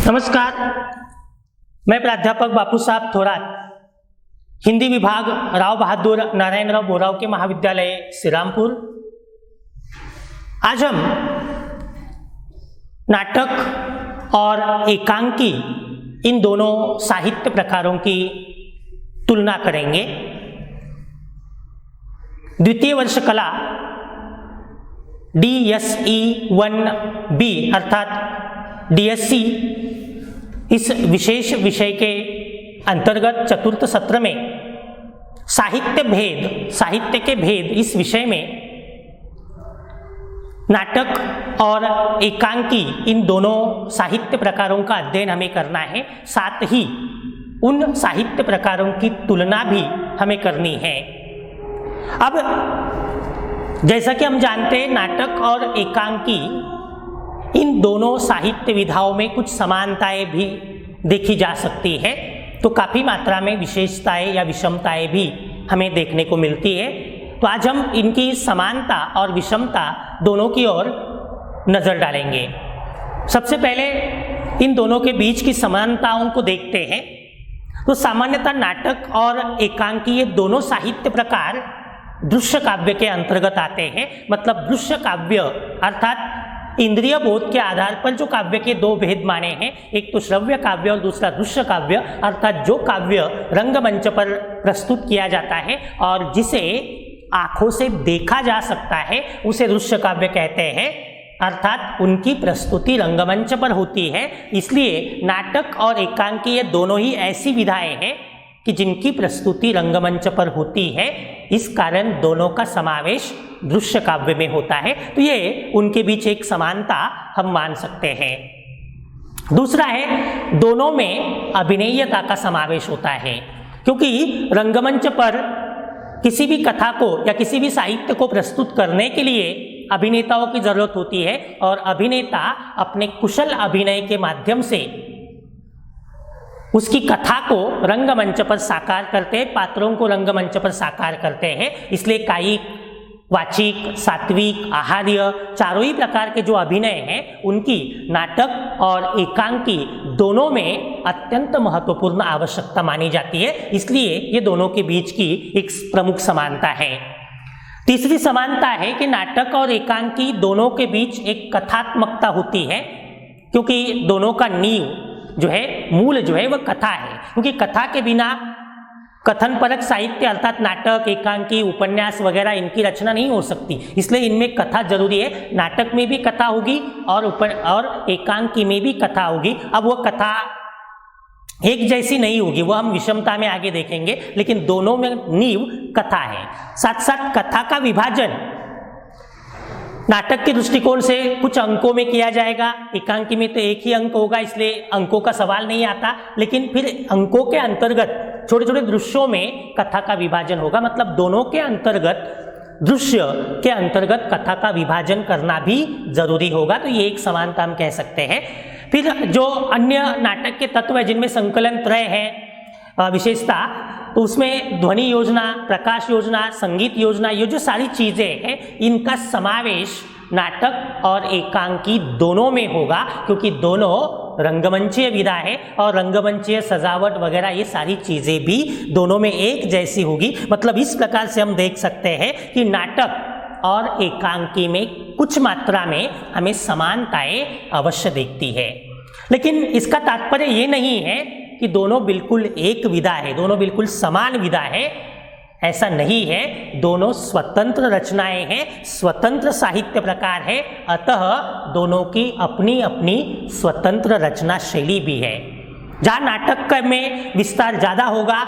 नमस्कार, मैं प्राध्यापक बापू साहब थोरात, हिंदी विभाग राव बहादुर नारायणराव बोराव के महाविद्यालय श्रीरामपुर। आज हम नाटक और एकांकी इन दोनों साहित्य प्रकारों की तुलना करेंगे। द्वितीय वर्ष कला DSE 1B अर्थात DSC इस विशेष विषय के अंतर्गत चतुर्थ सत्र में साहित्य के भेद इस विषय में नाटक और एकांकी इन दोनों साहित्य प्रकारों का अध्ययन हमें करना है। साथ ही उन साहित्य प्रकारों की तुलना भी हमें करनी है। अब जैसा कि हम जानते हैं, नाटक और एकांकी इन दोनों साहित्य विधाओं में कुछ समानताएं भी देखी जा सकती है, तो काफ़ी मात्रा में विशेषताएं या विषमताएं भी हमें देखने को मिलती है। तो आज हम इनकी समानता और विषमता दोनों की ओर नज़र डालेंगे। सबसे पहले इन दोनों के बीच की समानताओं को देखते हैं। तो सामान्यतः नाटक और एकांकी ये दोनों साहित्य प्रकार दृश्य काव्य के अंतर्गत आते हैं। मतलब दृश्य काव्य अर्थात इंद्रिय बोध के आधार पर जो काव्य के दो भेद माने हैं, एक तो श्रव्य काव्य और दूसरा दृश्य काव्य, अर्थात जो काव्य रंगमंच पर प्रस्तुत किया जाता है और जिसे आंखों से देखा जा सकता है उसे दृश्य काव्य कहते हैं, अर्थात उनकी प्रस्तुति रंगमंच पर होती है। इसलिए नाटक और एकांकी ये दोनों ही ऐसी विधाएं हैं कि जिनकी प्रस्तुति रंगमंच पर होती है, इस कारण दोनों का समावेश दृश्य काव्य में होता है। तो ये उनके बीच एक समानता हम मान सकते हैं। दूसरा है, दोनों में अभिनयता का समावेश होता है, क्योंकि रंगमंच पर किसी भी कथा को या किसी भी साहित्य को प्रस्तुत करने के लिए अभिनेताओं की जरूरत होती है और अभिनेता अपने कुशल अभिनय के माध्यम से उसकी कथा को रंगमंच पर साकार करते हैं, पात्रों को रंगमंच पर साकार करते हैं। इसलिए कायिक, वाचिक, सात्विक, आहार्य चारों ही प्रकार के जो अभिनय हैं उनकी नाटक और एकांकी दोनों में अत्यंत महत्वपूर्ण आवश्यकता मानी जाती है। इसलिए ये दोनों के बीच की एक प्रमुख समानता है। तीसरी समानता है कि नाटक और एकांकी दोनों के बीच एक कथात्मकता होती है, क्योंकि दोनों का नींव जो है, मूल जो है वह कथा है। क्योंकि कथा के बिना कथन परक साहित्य अर्थात नाटक, एकांकी, उपन्यास वगैरह इनकी रचना नहीं हो सकती। इसलिए इनमें कथा जरूरी है। नाटक में भी कथा होगी और एकांकी में भी कथा होगी। अब वो कथा एक जैसी नहीं होगी, वो हम विषमता में आगे देखेंगे, लेकिन दोनों में नींव कथा है। साथ साथ कथा का विभाजन नाटक के दृष्टिकोण से कुछ अंकों में किया जाएगा, एकांकी में तो एक ही अंक होगा, इसलिए अंकों का सवाल नहीं आता। लेकिन फिर अंकों के अंतर्गत छोटे छोटे दृश्यों में कथा का विभाजन होगा। मतलब दोनों के अंतर्गत, दृश्य के अंतर्गत कथा का विभाजन करना भी जरूरी होगा। तो ये एक समानता हम कह सकते हैं। फिर जो अन्य नाटक के तत्व है जिनमें संकलन त्रय है, विशेषता, तो उसमें ध्वनि योजना, प्रकाश योजना, संगीत योजना, ये जो सारी चीज़ें हैं इनका समावेश नाटक और एकांकी दोनों में होगा, क्योंकि दोनों रंगमंचीय विधा है और रंगमंचीय सजावट वगैरह ये सारी चीज़ें भी दोनों में एक जैसी होगी। मतलब इस प्रकार से हम देख सकते हैं कि नाटक और एकांकी में कुछ मात्रा में हमें समानताएं अवश्य दिखती है। लेकिन इसका तात्पर्य ये नहीं है कि दोनों बिल्कुल एक विधा है, दोनों बिल्कुल समान विधा है, ऐसा नहीं है। दोनों स्वतंत्र रचनाएं हैं, स्वतंत्र साहित्य प्रकार है, अतः दोनों की अपनी अपनी स्वतंत्र रचना शैली भी है। जहाँ नाटक में विस्तार ज़्यादा होगा,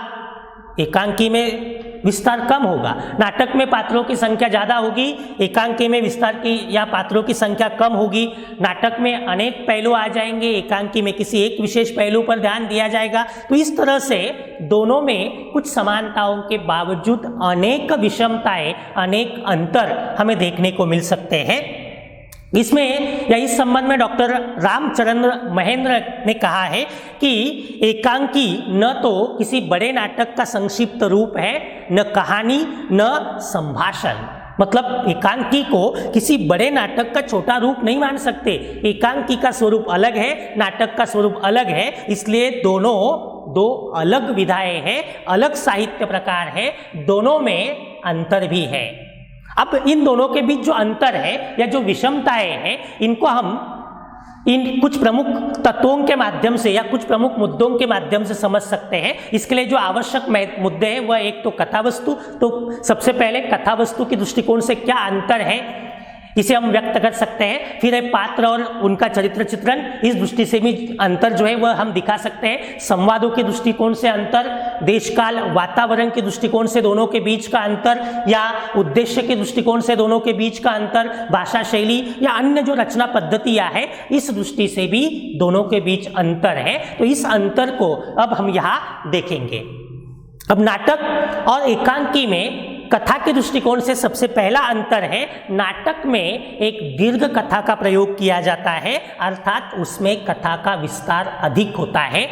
एकांकी में विस्तार कम होगा। नाटक में पात्रों की संख्या ज़्यादा होगी, एकांकी में विस्तार की या पात्रों की संख्या कम होगी। नाटक में अनेक पहलू आ जाएंगे, एकांकी में किसी एक विशेष पहलू पर ध्यान दिया जाएगा। तो इस तरह से दोनों में कुछ समानताओं के बावजूद अनेक विषमताएं, अनेक अंतर हमें देखने को मिल सकते हैं। इसमें या इस संबंध में डॉक्टर रामचंद्र महेंद्र ने कहा है कि एकांकी न तो किसी बड़े नाटक का संक्षिप्त रूप है, न कहानी, न संभाषण। मतलब एकांकी को किसी बड़े नाटक का छोटा रूप नहीं मान सकते। एकांकी का स्वरूप अलग है, नाटक का स्वरूप अलग है, इसलिए दोनों दो अलग विधाएं हैं, अलग साहित्य प्रकार है, दोनों में अंतर भी है। अब इन दोनों के बीच जो अंतर है या जो विषमताएं हैं, इनको हम इन कुछ प्रमुख तत्वों के माध्यम से या कुछ प्रमुख मुद्दों के माध्यम से समझ सकते हैं। इसके लिए जो आवश्यक मुद्दे हैं वह एक तो कथा वस्तु, तो सबसे पहले कथा वस्तु के दृष्टिकोण से क्या अंतर है इसे हम व्यक्त कर सकते हैं। फिर है पात्र और उनका चरित्र चित्रण, इस दृष्टि से भी अंतर जो है वह हम दिखा सकते हैं। संवादों के दृष्टिकोण से अंतर, देश काल वातावरण के दृष्टिकोण से दोनों के बीच का अंतर, या उद्देश्य के दृष्टिकोण से दोनों के बीच का अंतर, भाषा शैली या अन्य जो रचना पद्धतियां है, इस दृष्टि से भी दोनों के बीच अंतर है। तो इस अंतर को अब हम यहाँ देखेंगे। अब नाटक और एकांकी में कथा के दृष्टिकोण से सबसे पहला अंतर है, नाटक में एक दीर्घ कथा का प्रयोग किया जाता है, अर्थात उसमें कथा का विस्तार अधिक होता है।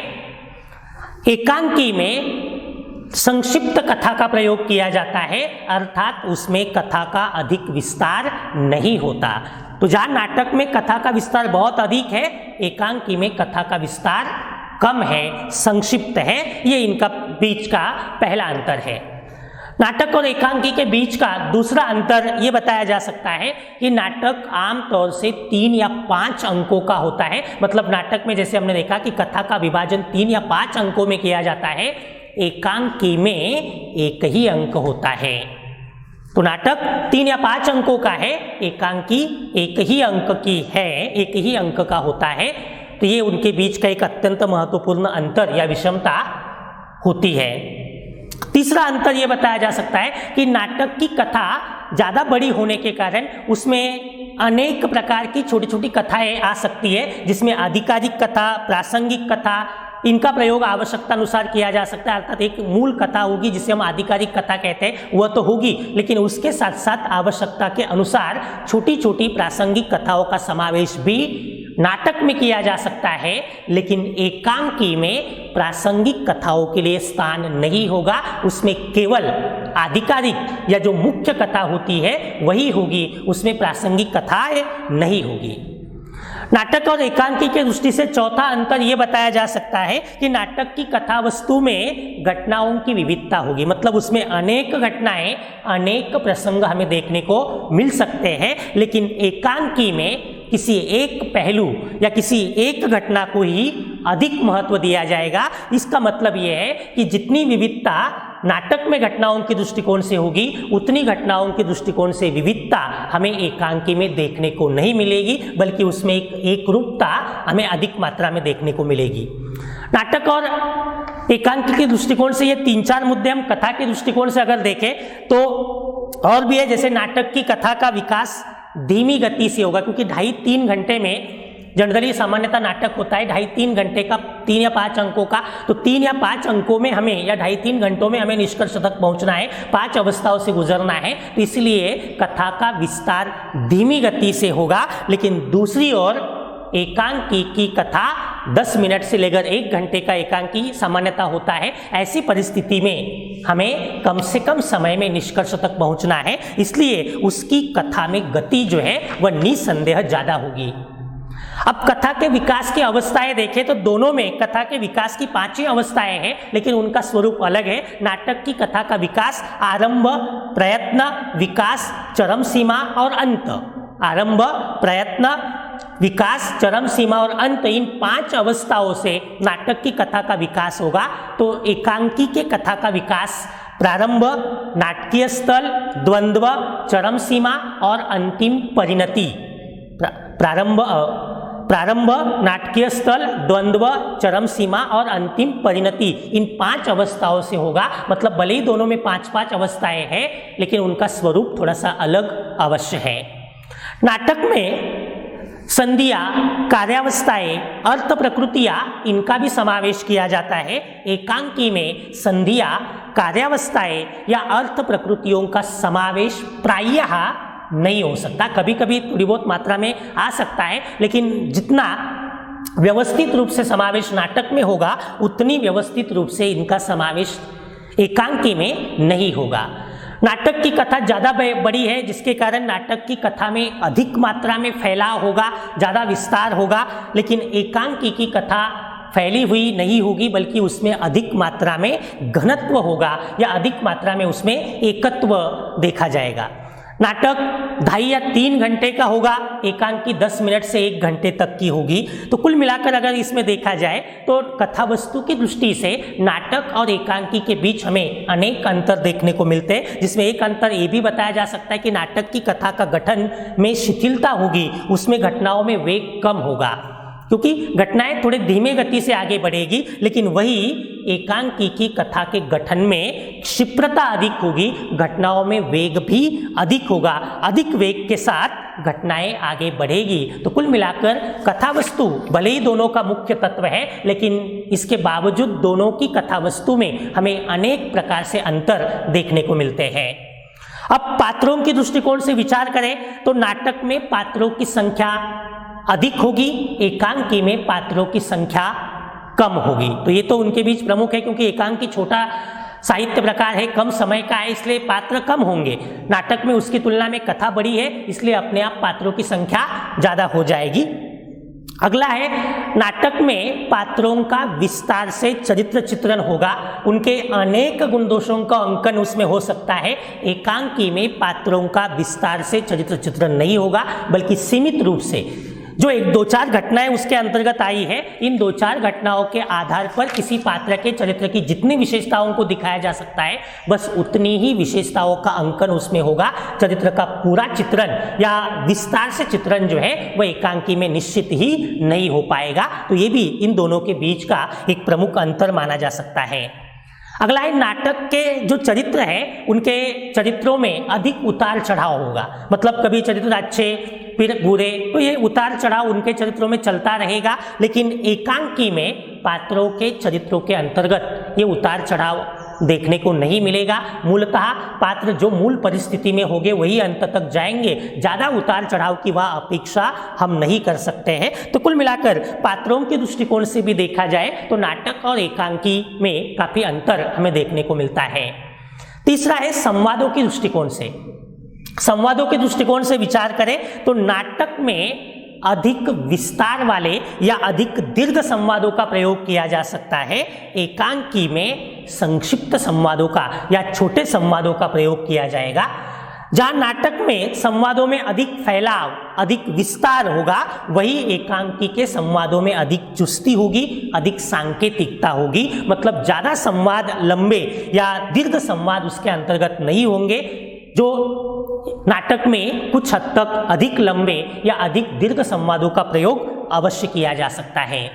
एकांकी में संक्षिप्त कथा का प्रयोग किया जाता है, अर्थात उसमें कथा का अधिक विस्तार नहीं होता। तो जहाँ नाटक में कथा का विस्तार बहुत अधिक है, एकांकी में कथा का विस्तार कम है, संक्षिप्त है। ये इनका बीच का पहला अंतर है। नाटक और एकांकी के बीच का दूसरा अंतर ये बताया जा सकता है कि नाटक आमतौर से 3 या 5 अंकों का होता है। मतलब नाटक में जैसे हमने देखा कि कथा का विभाजन 3 या 5 अंकों में किया जाता है, एकांकी में एक ही अंक होता है। तो नाटक 3 या 5 अंकों का है, एकांकी एक ही अंक की है, एक ही अंक का होता है। तो ये उनके बीच का एक अत्यंत महत्वपूर्ण अंतर या विषमता होती है। तीसरा अंतर यह बताया जा सकता है कि नाटक की कथा ज़्यादा बड़ी होने के कारण उसमें अनेक प्रकार की छोटी छोटी कथाएं आ सकती है, जिसमें आधिकारिक कथा, प्रासंगिक कथा, इनका प्रयोग आवश्यकता अनुसार किया जा सकता है। अर्थात एक मूल कथा होगी जिसे हम आधिकारिक कथा कहते हैं, वह तो होगी, लेकिन उसके साथ साथ आवश्यकता के अनुसार छोटी छोटी प्रासंगिक कथाओं का समावेश भी नाटक में किया जा सकता है। लेकिन एकांकी में प्रासंगिक कथाओं के लिए स्थान नहीं होगा, उसमें केवल आधिकारिक या जो मुख्य कथा होती है वही होगी, उसमें प्रासंगिक कथाएं नहीं होगी। नाटक और एकांकी के दृष्टि से चौथा अंतर यह बताया जा सकता है कि नाटक की कथा वस्तु में घटनाओं की विविधता होगी। मतलब उसमें अनेक घटनाएं, अनेक प्रसंग हमें देखने को मिल सकते हैं, लेकिन एकांकी में किसी एक पहलू या किसी एक घटना को ही अधिक महत्व दिया जाएगा। इसका मतलब यह है कि जितनी विविधता नाटक में घटनाओं के दृष्टिकोण से होगी, उतनी घटनाओं के दृष्टिकोण से विविधता हमें एकांकी में देखने को नहीं मिलेगी, बल्कि उसमें एक रूपता हमें अधिक मात्रा में देखने को मिलेगी। नाटक और एकांकी के दृष्टिकोण से ये 3-4 मुद्दे हम कथा के दृष्टिकोण से अगर देखें तो और भी है। जैसे नाटक की कथा का विकास धीमी गति से होगा, क्योंकि 2.5-3 घंटे में जनरली सामान्यतः नाटक होता है 2.5-3 घंटे का, 3 या 5 अंकों का। तो 3 या 5 अंकों में हमें या 2.5-3 घंटों में हमें निष्कर्ष तक पहुंचना है, 5 अवस्थाओं से गुजरना है। तो इसलिए कथा का विस्तार धीमी गति से होगा। लेकिन दूसरी ओर एकांकी की कथा 10 मिनट से लेकर 1 घंटे का एकांकी सामान्यतः होता है। ऐसी परिस्थिति में हमें कम से कम समय में निष्कर्ष तक पहुंचना है, इसलिए उसकी कथा में गति जो है वह निसंदेह ज्यादा होगी। अब कथा के विकास की अवस्थाएं देखें तो दोनों में कथा के विकास की 5 ही अवस्थाएं हैं, लेकिन उनका स्वरूप अलग है। नाटक की कथा का विकास आरंभ, प्रयत्न, विकास, चरम सीमा और अंत। आरंभ, प्रयत्न, विकास, चरम सीमा और अंत, इन 5 अवस्थाओं से नाटक की कथा का विकास होगा। तो एकांकी के कथा का विकास प्रारंभ, नाटकीय स्थल, द्वंद्व, चरम सीमा और अंतिम परिणति। प्रारंभ, नाटकीय स्थल, द्वंद्व, चरम सीमा और अंतिम परिणति, इन 5 अवस्थाओं से होगा। मतलब भले ही दोनों में 5-5 अवस्थाएं हैं, लेकिन उनका स्वरूप थोड़ा सा अलग अवश्य है। नाटक में संधियां, कार्यावस्थाएं, अर्थ प्रकृतियां, इनका भी समावेश किया जाता है। एकांकी में संधियां, कार्यावस्थाएं या अर्थ प्रकृतियों का समावेश प्रायः नहीं हो सकता। कभी कभी थोड़ी बहुत मात्रा में आ सकता है, लेकिन जितना व्यवस्थित रूप से समावेश नाटक में होगा, उतनी व्यवस्थित रूप से इनका समावेश एकांकी में नहीं होगा। नाटक की कथा ज़्यादा बड़ी है, जिसके कारण नाटक की कथा में अधिक मात्रा में फैलाव होगा, ज़्यादा विस्तार होगा, लेकिन एकांकी की कथा फैली हुई नहीं होगी, बल्कि उसमें अधिक मात्रा में घनत्व होगा या अधिक मात्रा में उसमें एकत्व देखा जाएगा। नाटक 2.5 या 3 घंटे का होगा, एकांकी 10 मिनट से 1 घंटे तक की होगी। तो कुल मिलाकर अगर इसमें देखा जाए तो कथा वस्तु की दृष्टि से नाटक और एकांकी के बीच हमें अनेक अंतर देखने को मिलते हैं, जिसमें एक अंतर ये भी बताया जा सकता है कि नाटक की कथा का गठन में शिथिलता होगी, उसमें घटनाओं में वेग कम होगा, क्योंकि घटनाएं थोड़े धीमे गति से आगे बढ़ेगी, लेकिन वही एकांकी की कथा के गठन में क्षिप्रता अधिक होगी, घटनाओं में वेग भी अधिक होगा, अधिक वेग के साथ घटनाएं आगे बढ़ेगी। तो कुल मिलाकर कथा वस्तु भले ही दोनों का मुख्य तत्व है, लेकिन इसके बावजूद दोनों की कथा वस्तु में हमें अनेक प्रकार से अंतर देखने को मिलते हैं। अब पात्रों की दृष्टिकोण से विचार करें तो नाटक में पात्रों की संख्या अधिक होगी, एकांकी में पात्रों की संख्या कम होगी। तो ये तो उनके बीच प्रमुख है, क्योंकि एकांकी छोटा साहित्य प्रकार है, कम समय का है, इसलिए पात्र कम होंगे। नाटक में उसकी तुलना में कथा बड़ी है, इसलिए अपने आप पात्रों की संख्या ज़्यादा हो जाएगी। अगला है, नाटक में पात्रों का विस्तार से चरित्र चित्रण होगा, उनके अनेक गुण दोषों का अंकन उसमें हो सकता है। एकांकी में पात्रों का विस्तार से चरित्र चित्रण नहीं होगा, बल्कि सीमित रूप से जो 1-2-4 घटनाएं उसके अंतर्गत आई है, इन 2-4 घटनाओं के आधार पर किसी पात्र के चरित्र की जितनी विशेषताओं को दिखाया जा सकता है, बस उतनी ही विशेषताओं का अंकन उसमें होगा। चरित्र का पूरा चित्रण या विस्तार से चित्रण जो है वह एकांकी में निश्चित ही नहीं हो पाएगा। तो ये भी इन दोनों के बीच का एक प्रमुख अंतर माना जा सकता है। अगला है, नाटक के जो चरित्र है उनके चरित्रों में अधिक उतार चढ़ाव होगा, मतलब कभी चरित्र अच्छे फिर बुरे, तो ये उतार चढ़ाव उनके चरित्रों में चलता रहेगा। लेकिन एकांकी में पात्रों के चरित्रों के अंतर्गत ये उतार चढ़ाव देखने को नहीं मिलेगा। मूलतः पात्र जो मूल परिस्थिति में होंगे वही अंत तक जाएंगे, ज़्यादा उतार चढ़ाव की वह अपेक्षा हम नहीं कर सकते हैं। तो कुल मिलाकर पात्रों के दृष्टिकोण से भी देखा जाए तो नाटक और एकांकी में काफ़ी अंतर हमें देखने को मिलता है। तीसरा है, संवादों की दृष्टिकोण से। संवादों के दृष्टिकोण से विचार करें तो नाटक में अधिक विस्तार वाले या अधिक दीर्घ संवादों का प्रयोग किया जा सकता है, एकांकी में संक्षिप्त संवादों का या छोटे संवादों का प्रयोग किया जाएगा। जहां नाटक में संवादों में अधिक फैलाव, अधिक विस्तार होगा, वही एकांकी के संवादों में अधिक चुस्ती होगी, अधिक सांकेतिकता होगी, मतलब ज्यादा संवाद लंबे या दीर्घ संवाद उसके अंतर्गत नहीं होंगे। जो नाटक में कुछ हद तक अधिक लंबे या अधिक दीर्घ संवादों का प्रयोग अवश्य किया जा सकता है।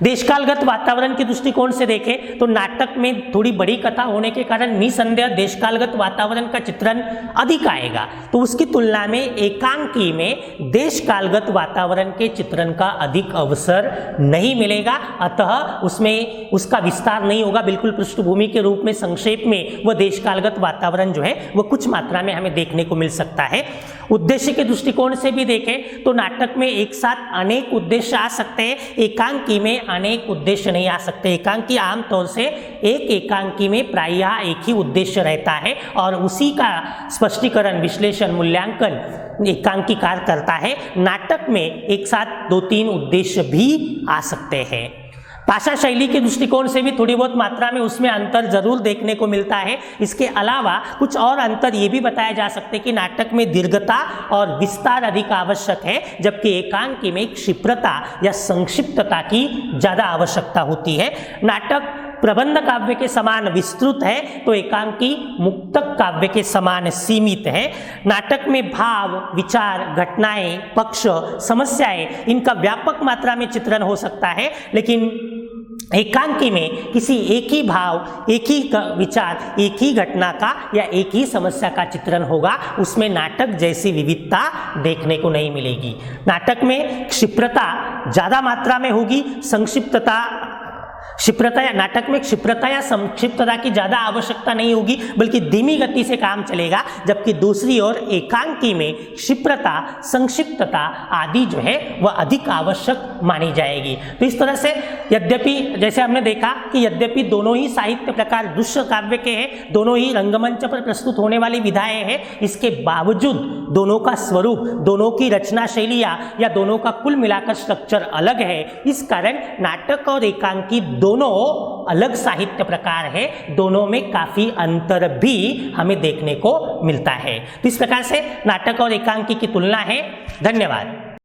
देशकालगत वातावरण के दृष्टिकोण से देखें तो नाटक में थोड़ी बड़ी कथा होने के कारण निसंदेह देशकालगत वातावरण का चित्रण अधिक आएगा, तो उसकी तुलना में एकांकी में देशकालगत वातावरण के चित्रण का अधिक अवसर नहीं मिलेगा, अतः उसमें उसका विस्तार नहीं होगा। बिल्कुल पृष्ठभूमि के रूप में संक्षेप में वह देशकालगत वातावरण जो है वह कुछ मात्रा में हमें देखने को मिल सकता है। उद्देश्य के दृष्टिकोण से भी देखें तो नाटक में एक साथ अनेक उद्देश्य आ सकते हैं, एकांकी में अनेक उद्देश्य नहीं आ सकते। एकांकी आमतौर से एक एकांकी में प्रायः एक ही उद्देश्य रहता है और उसी का स्पष्टीकरण, विश्लेषण, मूल्यांकन एकांकीकार करता है। नाटक में एक साथ 2-3 उद्देश्य भी आ सकते हैं। भाषा शैली के दृष्टिकोण से भी थोड़ी बहुत मात्रा में उसमें अंतर जरूर देखने को मिलता है। इसके अलावा कुछ और अंतर ये भी बताया जा सकते हैं कि नाटक में दीर्घता और विस्तार अधिक आवश्यक है, जबकि एकांकी में क्षिप्रता या संक्षिप्तता की ज़्यादा आवश्यकता होती है। नाटक प्रबंध काव्य के समान विस्तृत है तो एकांकी मुक्तक काव्य के समान सीमित है। नाटक में भाव, विचार, घटनाएं, पक्ष, समस्याएं, इनका व्यापक मात्रा में चित्रण हो सकता है, लेकिन एकांकी में किसी एक ही भाव, एक ही विचार, एक ही घटना का या एक ही समस्या का चित्रण होगा, उसमें नाटक जैसी विविधता देखने को नहीं मिलेगी। नाटक में क्षिप्रता ज़्यादा मात्रा में होगी, संक्षिप्तता क्षिप्रता या नाटक में क्षिप्रता या संक्षिप्तता की ज़्यादा आवश्यकता नहीं होगी, बल्कि धीमी गति से काम चलेगा, जबकि दूसरी ओर एकांकी में क्षिप्रता, संक्षिप्तता आदि जो है वह अधिक आवश्यक मानी जाएगी। तो इस तरह से यद्यपि जैसे हमने देखा कि यद्यपि दोनों ही साहित्य प्रकार दृश्य काव्य के हैं, दोनों ही रंगमंच पर प्रस्तुत होने वाली विधाएं हैं, इसके बावजूद दोनों का स्वरूप, दोनों की रचना शैलियाँ या दोनों का कुल मिलाकर स्ट्रक्चर अलग है। इस कारण नाटक और एकांकी दोनों अलग साहित्य प्रकार है, दोनों में काफी अंतर भी हमें देखने को मिलता है। तो इस प्रकार से नाटक और एकांकी की तुलना है। धन्यवाद।